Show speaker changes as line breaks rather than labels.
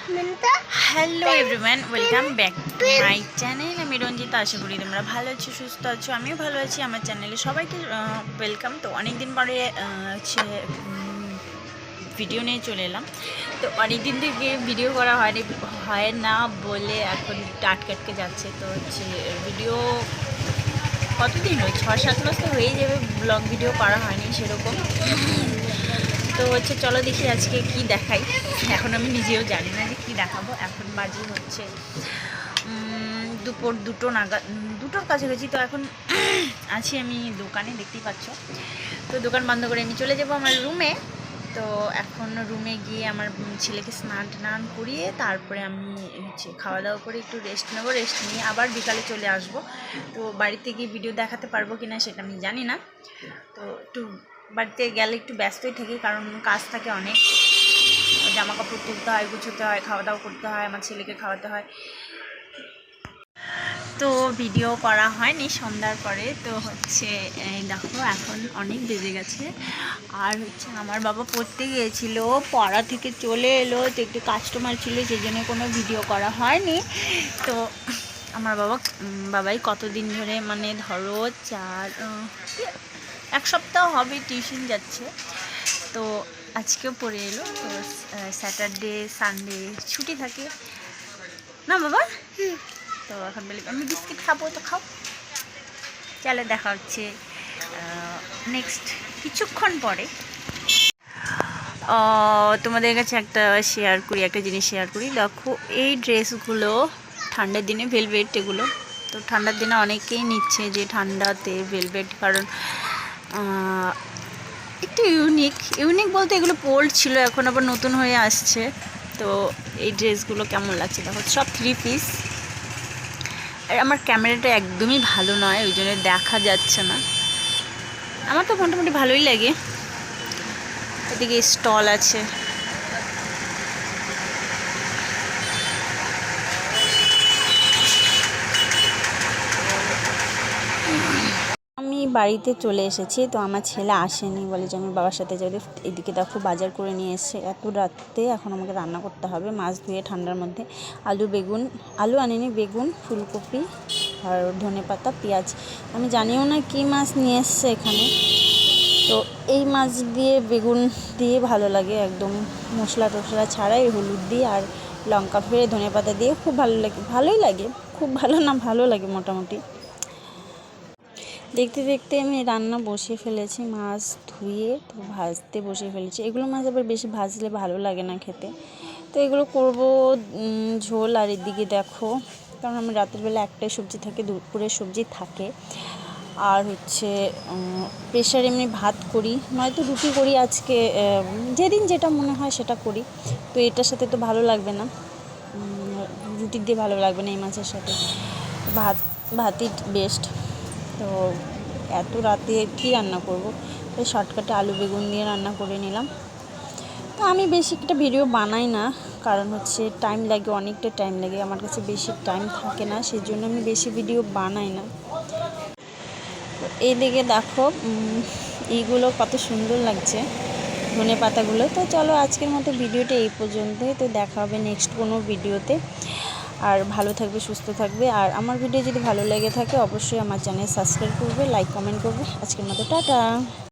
Hello everyone, welcome back to my channel. আমি রঞ্জিতা, আশা করি তোমরা ভালো আছো, সুস্থ আছো। আমিও ভালো আছি। আমার চ্যানেলে সবাইকে ওয়েলকাম। তো অনেক দিন পরে হচ্ছে ভিডিও নিয়ে চলে এলাম। তো অনেক দিন থেকে ভিডিও করা হয় না বলে এখন আটকে যাচ্ছে। তো হচ্ছে ভিডিও কতদিন হয়, 6-7 মাস তো হয়েই যাবে ব্লগ ভিডিও করা হয়নি সেরকম। তো হচ্ছে চলো দেখি আজকে কি দেখাই। এখন আমি নিজেও জানি না যে কী দেখাবো। এখন বাজে হচ্ছে দুপুর 2টো নাগাদ, 2টোর কাছাকাছি। তো এখন আছি আমি দোকানে, দেখতেই পাচ্ছ। তো দোকান বন্ধ করে আমি চলে যাব আমার রুমে। তো এখন রুমে গিয়ে আমার ছেলেকে স্নান টান করিয়ে তারপরে আমি হচ্ছে খাওয়া দাওয়া করে একটু রেস্ট নেবো। রেস্ট নিয়ে আবার বিকালে চলে আসব। তো বাড়িতে গিয়ে ভিডিও দেখাতে পারবো কি না সেটা আমি জানি না। তো একটু বাড়িতে গেলে একটু ব্যস্তই থাকি, কারণ কাজ থাকে অনেক। জামা কাপড় তুলতে হয়, গুছোতে হয়, খাওয়া দাওয়া করতে হয়, আমার ছেলেকে খাওয়াতে হয়। তো ভিডিও করা হয়নি সন্ধ্যার পরে। তো হচ্ছে দেখো এখন অনেক বেজে গেছে। আর হচ্ছে আমার বাবা পড়তে গিয়েছিলো, পড়া থেকে চলে এলো। তো একটু কাস্টমার ছিল, সেই জন্য কোনো ভিডিও করা হয়নি। তো আমার বাবাই কতদিন ধরে, মানে ধরো 1 সপ্তাহ হবে টিউশন যাচ্ছে। তো আজকেও পড়ে এলো। তো স্যাটারডে সানডে ছুটি থাকে না বাবা। তো এখন বলি আমি বিস্কিট খাবো, তো খাও। চলে দেখা হচ্ছে নেক্সট কিছুক্ষণ পরে। তোমাদের কাছে একটা জিনিস শেয়ার করি। দেখো এই ড্রেসগুলো ঠান্ডার দিনে ভেলভেট, এগুলো তো ঠান্ডার দিনে অনেকেই নিচ্ছে যে ঠান্ডাতে ভেলভেট, কারণ একটু ইউনিক বলতে এগুলো পোল্ড ছিল, এখন আবার নতুন হয়ে আসছে। তো এই ড্রেসগুলো কেমন লাগছে দেখো, সব 3 পিস। আর আমার ক্যামেরাটা একদমই ভালো নয়, ওই জন্য দেখা যাচ্ছে না। আমার তো মোটামুটি ভালোই লাগে। এদিকে স্টল আছে। আমি বাড়িতে চলে এসেছি। তো আমার ছেলে আসেনি, বলে যে আমি বাবার সাথে যাই। এদিকে দেখো বাজার করে নিয়ে এসছে এত রাতে। এখন আমাকে রান্না করতে হবে, মাছ ধুয়ে ঠান্ডার মধ্যে। আলু আনিনি, বেগুন, ফুলকপি আর ধনেপাতা, পেঁয়াজ। আমি জানিও না কী মাছ নিয়ে এসছে এখানে। তো এই মাছ দিয়ে বেগুন দিয়ে ভালো লাগে, একদম মশলা টশলা ছাড়াই, হলুদ দিয়ে আর লঙ্কা ফেলে ধনেপাতা দিয়ে খুব ভালোই লাগে। খুব ভালো না, ভালো লাগে মোটামুটি। দেখতে দেখতে আমি রান্না বসিয়ে ফেলেছি, মাছ ধুয়ে তো ভাজতে বসিয়ে ফেলেছি। এগুলো মাছ আবার বেশি ভাজলে ভালো লাগে না খেতে। তো এগুলো করব ঝোল। আর এদিকে দেখো, কারণ আমি রাতের বেলা একটাই সবজি থাকে, দুপুরের সবজি থাকে। আর হচ্ছে প্রেশারে এমনি ভাত করি, নয়তো রুটি করি। আজকে যেদিন যেটা মনে হয় সেটা করি। তো এটার সাথে তো ভালো লাগবে না, রুটি দিয়ে ভালো লাগবে না এই মাছের সাথে। ভাতই বেস্ট। তো এত রাতে কী রান্না করব, তাই শর্টকাটে আলু বেগুন দিয়ে রান্না করে নিলাম। তো আমি বেশি একটা ভিডিও বানাই না, কারণ হচ্ছে টাইম লাগে, অনেকটা টাইম লাগে। আমার কাছে বেশি টাইম থাকে না, সেই জন্য আমি বেশি ভিডিও বানাই না। তো এইদিকে দেখো এইগুলো কত সুন্দর লাগছে, ধনে পাতাগুলো। তো চলো আজকের মতো ভিডিওটা এই পর্যন্তই। তো দেখা হবে নেক্সট কোনো ভিডিওতে। আর ভালো থাকবে, সুস্থ থাকবে। আর আমার ভিডিও যদি ভালো লেগে থাকে অবশ্যই আমার চ্যানেল সাবস্ক্রাইব করবে, লাইক কমেন্ট করবে। আজকের মতো টাটা।